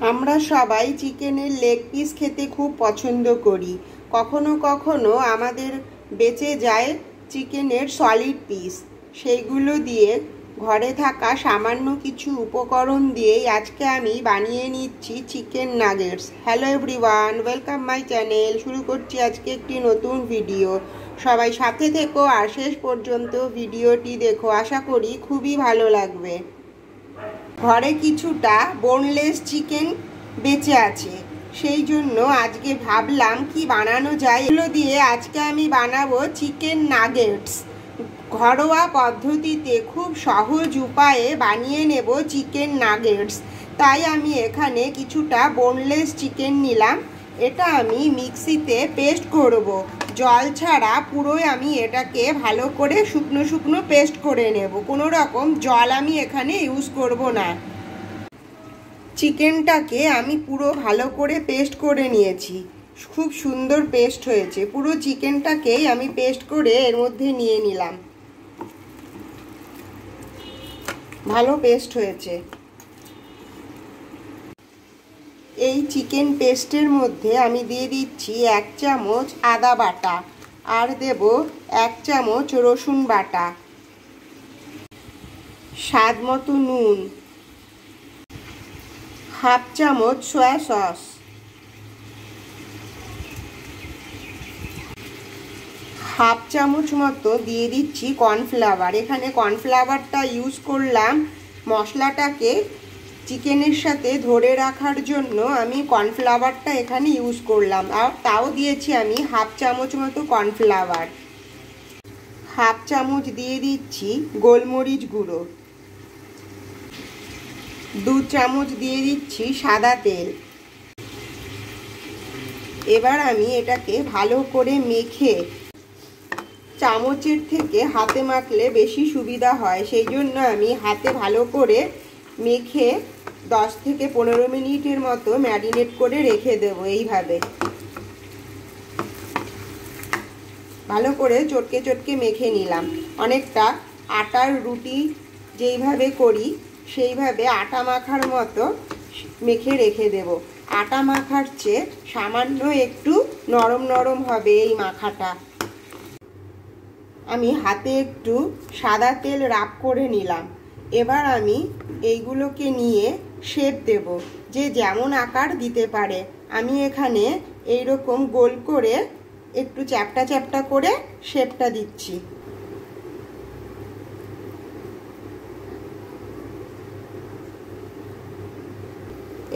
আমরা সবাই চিকেনের লেগ পিস খেতে খুব পছন্দ করি। কখনো কখনো আমাদের বেঁচে যায় চিকেনের সলিড পিস। সেইগুলো দিয়ে ঘরে থাকা সামান্য কিছু উপকরণ দিয়েই আজকে আমি বানিয়ে নিচ্ছি chicken nuggets. Hello everyone, welcome my channel. শুরু করছি আজকে একটি নতুন ভিডিও। সবাই সাথে থেকো আর শেষ পর্যন্ত ভিডিওটি দেখো, আশা করি খুবই ভালো লাগবে। ঘরে কিছুটা বোনলেস চিকেন বেঁচে আছে, সেই জন্য আজকে ভাবলাম কি বানানো যায়। এগুলো দিয়ে আজকে আমি বানাবো চিকেন নাগেটস। ঘরোয়া পদ্ধতিতে খুব সহজ উপায়ে বানিয়ে নেব চিকেন নাগেটস। তাই আমি এখানে কিছুটা বোনলেস চিকেন নিলাম। এটা আমি মিক্সিতে পেস্ট করব, জল ছাড়া পুরোই আমি এটাকে ভালো করে শুকনো শুকনো পেস্ট করে নেব। কোনো রকম জল আমি এখানে ইউজ করব না। চিকেনটাকে আমি পুরো ভালো করে পেস্ট করে নিয়েছি, খুব সুন্দর পেস্ট হয়েছে। পুরো চিকেনটাকেই আমি পেস্ট করে এর মধ্যে নিয়ে নিলাম। ভালো পেস্ট হয়েছে। এই চিকেন পেস্টের মধ্যে আমি দিয়ে দিচ্ছি 1 চামচ আদা বাটা, আর দেব 1 চামচ রসুন বাটা, স্বাদ মতো নুন, হাফ চামচ সয়া সস, হাফ চামচ মতো দিয়ে দিচ্ছি কর্নফ্লাওয়ার। এখানে কর্নফ্লাওয়ারটা ইউজ করলাম মশলাটাকে চিকেনের সাথে ধরে রাখার জন্য। আমি কর্নফ্লাওয়ারটা এখানে ইউজ করলাম, আর তাও দিয়েছি আমি হাফ চামচ মতো কর্নফ্লাওয়ার। হাফ চামচ দিয়ে দিচ্ছি গোলমরিচ গুঁড়ো, 2 চামচ দিয়ে দিচ্ছি সাদা তেল। এবার আমি এটাকে ভালো করে মেখে, চামচের থেকে হাতে মাখলে বেশি সুবিধা হয়, সেই জন্য আমি হাতে ভালো করে মেখে 10 থেকে 15 মিনিটের মতো ম্যারিনেট করে রেখে দেব। এইভাবে ভালো করে চটকে চটকে মেখে নিলাম। অনেকটা আটার রুটি যেইভাবে করি সেইভাবে আটা মাখার মতো মেখে রেখে দেব। আটা মাখার চেয়ে সামান্য একটু নরম নরম হবে এই মাখাটা। আমি হাতে একটু সাদা তেল রাব করে নিলাম। এবার আমি এইগুলোকে নিয়ে শেপ দেব, যে যেমন আকার দিতে পারে। আমি এখানে এইরকম গোল করে একটু চ্যাপটা চ্যাপটা করে শেপটা দিচ্ছি।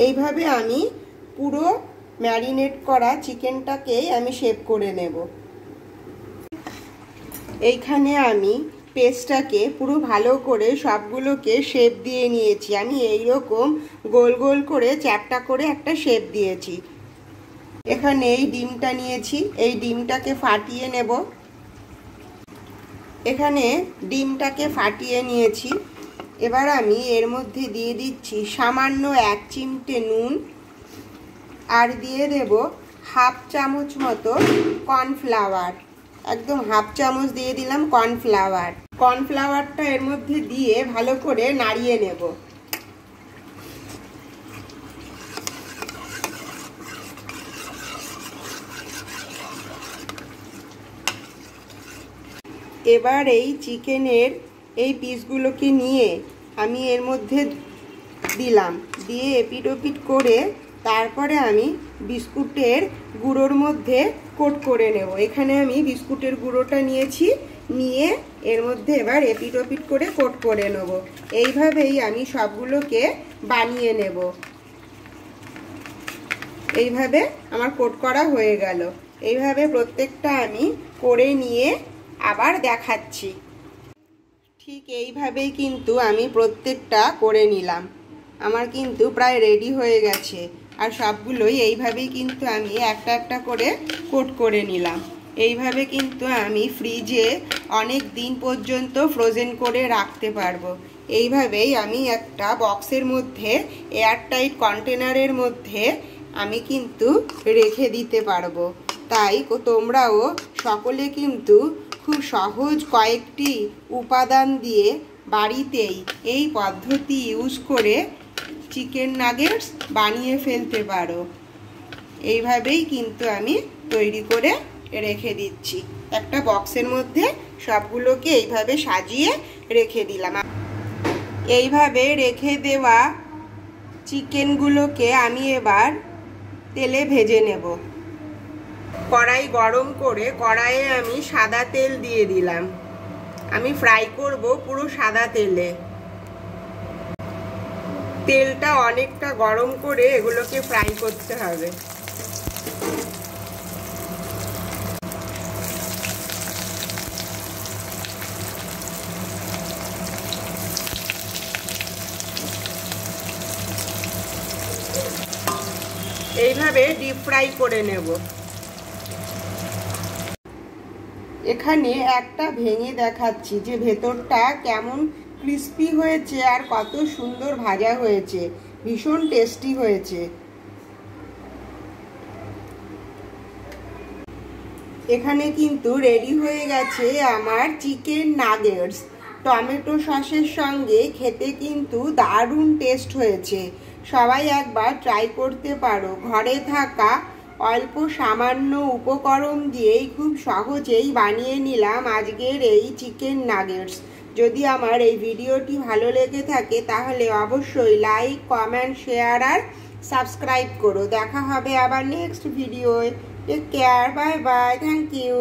এইভাবে আমি পুরো ম্যারিনেট করা চিকেনটাকে আমি শেপ করে নেব। এইখানে আমি পেস্টটাকে পুরো ভালো করে সবগুলোকে শেপ দিয়ে নিয়েছি। আমি এইরকম গোল গোল করে চ্যাপটা করে একটা শেপ দিয়েছি। এখানে এই ডিমটা নিয়েছি, এই ডিমটাকে ফাটিয়ে নেব। এখানে ডিমটাকে ফাটিয়ে নিয়েছি। এবার আমি এর মধ্যে দিয়ে দিচ্ছি সামান্য 1 চিমটে নুন, আর দিয়ে দেব হাফ চামচ মতো কর্নফ্লাওয়ার। একদম হাফ চামচ দিয়ে দিলাম কর্নফ্লাওয়ার। কর্নফ্লাওয়ারটা এর মধ্যে দিয়ে ভালো করে নাড়িয়ে নেব। এবার এই চিকেনের এই পিসগুলোকে নিয়ে আমি এর মধ্যে দিলাম, দিয়ে এপিট ওপিট করে তারপরে আমি বিস্কুটের গুঁড়োর মধ্যে কোট করে নেব। এখানে আমি বিস্কুটের গুঁড়োটা নিয়েছি, নিয়ে এর মধ্যে এবার এপিট ওপিট করে কোট করে নেব। এইভাবেই আমি সবগুলোকে বানিয়ে নেব। এইভাবে আমার কোট করা হয়ে গেল। এইভাবে প্রত্যেকটা আমি করে নিয়ে আবার দেখাচ্ছি। ঠিক এইভাবেই কিন্তু আমি প্রত্যেকটা করে নিলাম। আমার কিন্তু প্রায় রেডি হয়ে গেছে, আর সবগুলোই এইভাবেই কিন্তু আমি একটা একটা করে কোট করে নিলাম। এইভাবে কিন্তু আমি ফ্রিজে অনেক দিন পর্যন্ত ফ্রোজেন করে রাখতে পারবো। এইভাবেই আমি একটা বক্সের মধ্যে, এয়ারটাইট কন্টেনারের মধ্যে আমি কিন্তু রেখে দিতে পারবো। তাই তোমরাও সকলে কিন্তু খুব সহজ কয়েকটি উপাদান দিয়ে বাড়িতেই এই পদ্ধতি ইউজ করে চিকেন নাগেটস বানিয়ে ফেলতে পারো। এইভাবেই কিন্তু আমি তৈরি করে রেখে দিচ্ছি। একটা বক্সের মধ্যে সবগুলোকে এইভাবে সাজিয়ে রেখে দিলাম। এইভাবে রেখে দেওয়া চিকেনগুলোকে আমি এবার তেলে ভেজে নেব। কড়াই গরম করে কড়াইয়ে আমি সাদা তেল দিয়ে দিলাম। আমি ফ্রাই করব পুরো সাদা তেলে। তেলটা অনেকটা গরম করে এগুলোকে ফ্রাই করতে হবে। এইভাবে ডিপ ফ্রাই করে নেব। এখানে একটা ভেঙে দেখাচ্ছি যে ভেতরটা কেমন ক্রিস্পি হয়েছে আর কত সুন্দর ভাজা হয়েছে, ভীষণ টেস্টি হয়েছে। এখানে কিন্তু রেডি হয়ে গেছে আমার চিকেন নাগেটস। টমেটো সসের সঙ্গে খেতে কিন্তু দারুণ টেস্ট হয়েছে। সবাই একবার ট্রাই করতে পারো। ঘরে থাকা অল্প সামান্য উপকরণ দিয়েই খুব সহজেই বানিয়ে নিলাম আজকের এই চিকেন নাগেটস। যদি আমার এই ভিডিওটি ভালো লেগে থাকে তাহলে অবশ্যই লাইক, কমেন্ট, শেয়ার আর সাবস্ক্রাইব করো। দেখা হবে আবার নেক্সট ভিডিওয়। Take care, bye bye, thank you.